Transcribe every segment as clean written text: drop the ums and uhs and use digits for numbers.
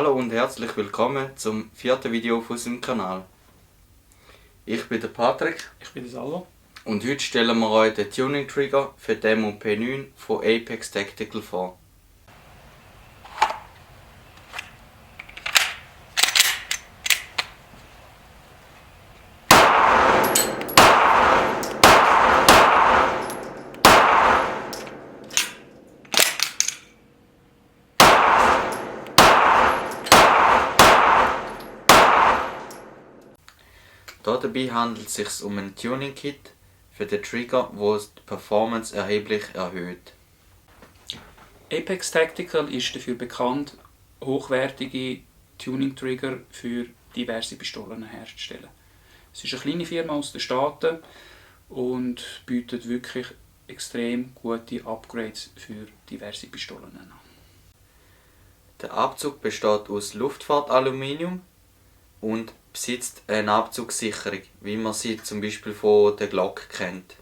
Hallo und herzlich willkommen zum vierten Video auf unserem Kanal. Ich bin der Patrick. Ich bin der Salvo. Und heute stellen wir euch den Tuning Trigger für die MOP9 von Apex Tactical vor. Dabei handelt es sich um ein Tuning-Kit für den Trigger, das die Performance erheblich erhöht. Apex Tactical ist dafür bekannt, hochwertige Tuning-Trigger für diverse Pistolen herzustellen. Es ist eine kleine Firma aus den Staaten und bietet wirklich extrem gute Upgrades für diverse Pistolen an. Der Abzug besteht aus Luftfahrtaluminium und besitzt eine Abzugssicherung, wie man sie zum Beispiel von der Glock kennt.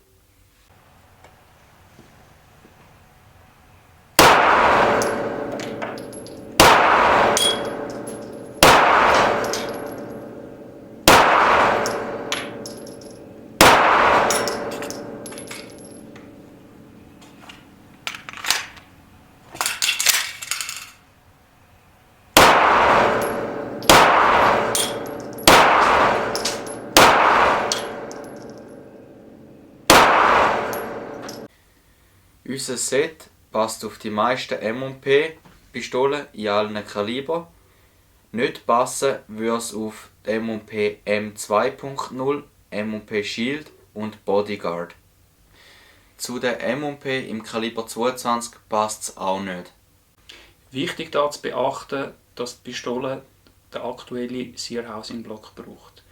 Unser Set passt auf die meisten M&P-Pistolen in allen Kalibern. Nicht passen würde es auf die M&P M2.0, M&P Shield und Bodyguard. Zu der M&P im Kaliber 22 passt es auch nicht. Wichtig da zu beachten, dass die Pistole den aktuellen Sear Housing Block braucht.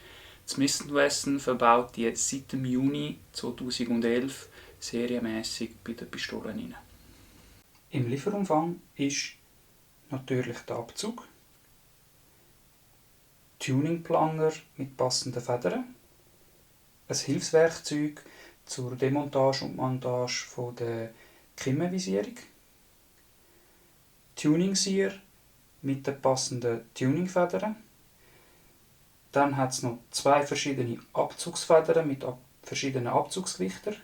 Smith & Wesson verbaut die seit dem Juni 2011 serienmäßig bei den Pistolen rein. Im Lieferumfang ist natürlich der Abzug, Tuningplanger mit passenden Federn, ein Hilfswerkzeug zur Demontage und Montage der Kimmenvisierung, Tuning-Sear mit den passenden Tuningfedern. Dann hat es noch zwei verschiedene Abzugsfedern mit verschiedenen Abzugslichtern.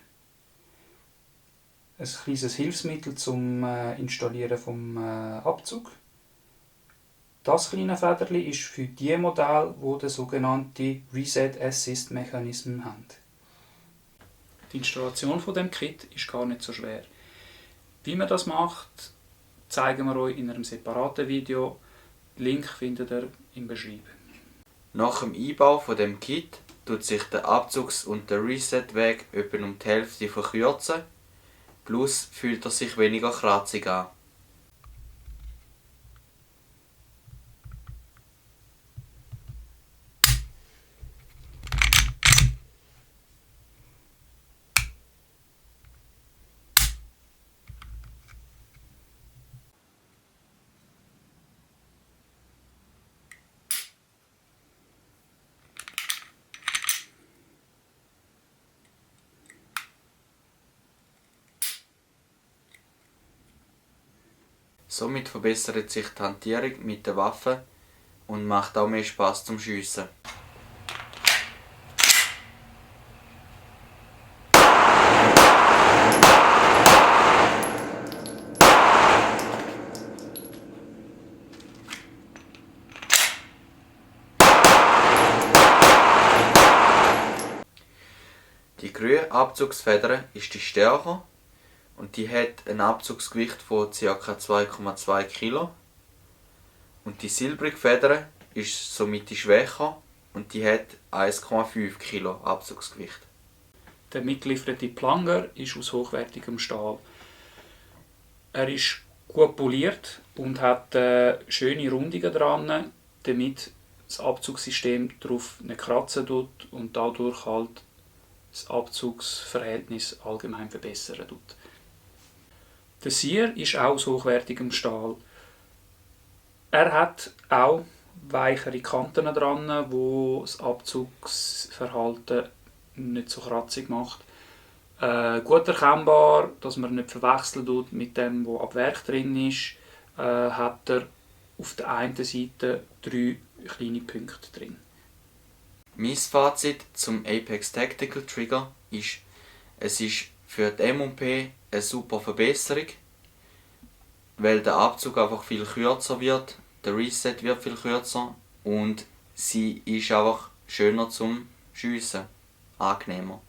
Ein kleines Hilfsmittel zum Installieren vom Abzug. Das kleine Federli ist für die Modelle, die den sogenannten Reset Assist Mechanismus haben. Die Installation von dem Kit ist gar nicht so schwer. Wie man das macht, zeigen wir euch in einem separaten Video. Den Link findet ihr im Beschreibung. Nach dem Einbau von dem Kit tut sich der Abzugs- und der Reset-Weg etwa um die Hälfte verkürzen. Plus fühlt er sich weniger kratzig an. Somit verbessert sich die Hantierung mit der Waffe und macht auch mehr Spaß zum Schiessen. Die grüne Abzugsfeder ist die stärker und die hat ein Abzugsgewicht von ca. 2,2 Kg. Und die silbrige Feder ist somit die schwächer und die hat 1,5 Kg Abzugsgewicht. Der mitgelieferte Planger ist aus hochwertigem Stahl. Er ist gut poliert und hat schöne Rundungen dran, damit das Abzugssystem darauf nicht kratzen tut und dadurch halt das Abzugsverhältnis allgemein verbessern tut. Der Sear ist auch aus hochwertigem Stahl. Er hat auch weichere Kanten dran, wo das Abzugsverhalten nicht so kratzig macht. Gut erkennbar, dass man nicht verwechseln tut mit dem, was ab Werk drin ist, hat er auf der einen Seite 3 kleine Punkte drin. Mein Fazit zum Apex Tactical Trigger ist, es ist für die M&P eine super Verbesserung, weil der Abzug einfach viel kürzer wird, der Reset wird viel kürzer und sie ist einfach schöner zum Schiessen, angenehmer.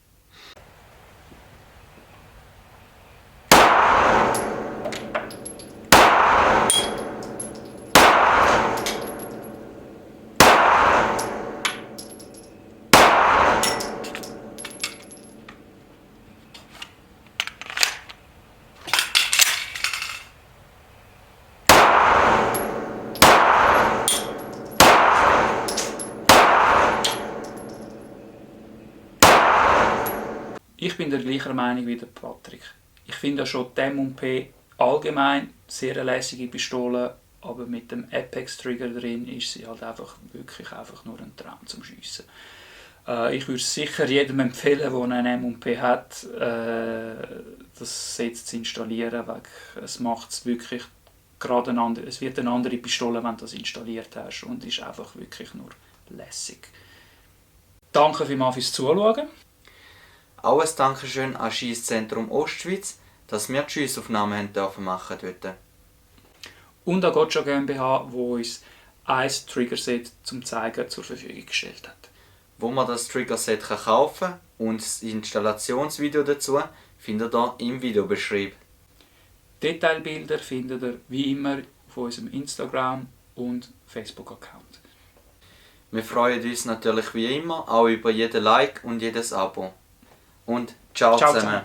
Ich bin der gleichen Meinung wie der Patrick. Ich finde ja schon die M&P allgemein sehr eine lässige Pistole, aber mit dem Apex Trigger drin ist sie halt wirklich nur ein Traum zum Schiessen. Ich würde sicher jedem empfehlen, der eine M&P hat, das Set zu installieren, weil es macht es wirklich gerade es wird eine andere Pistole, wenn du das installiert hast, und ist einfach wirklich nur lässig. Danke vielmals fürs Zuschauen. Auch ein Dankeschön an Schiesszentrum Ostschweiz, dass wir die Schiessaufnahmen machen dürfen. Und an Gotcha GmbH, wo uns ein Triggerset zum Zeigen zur Verfügung gestellt hat. Wo man das Triggerset kaufen kann und das Installationsvideo dazu findet ihr im Videobeschrieb. Detailbilder findet ihr wie immer auf unserem Instagram- und Facebook-Account. Wir freuen uns natürlich wie immer auch über jeden Like und jedes Abo. Und ciao zusammen.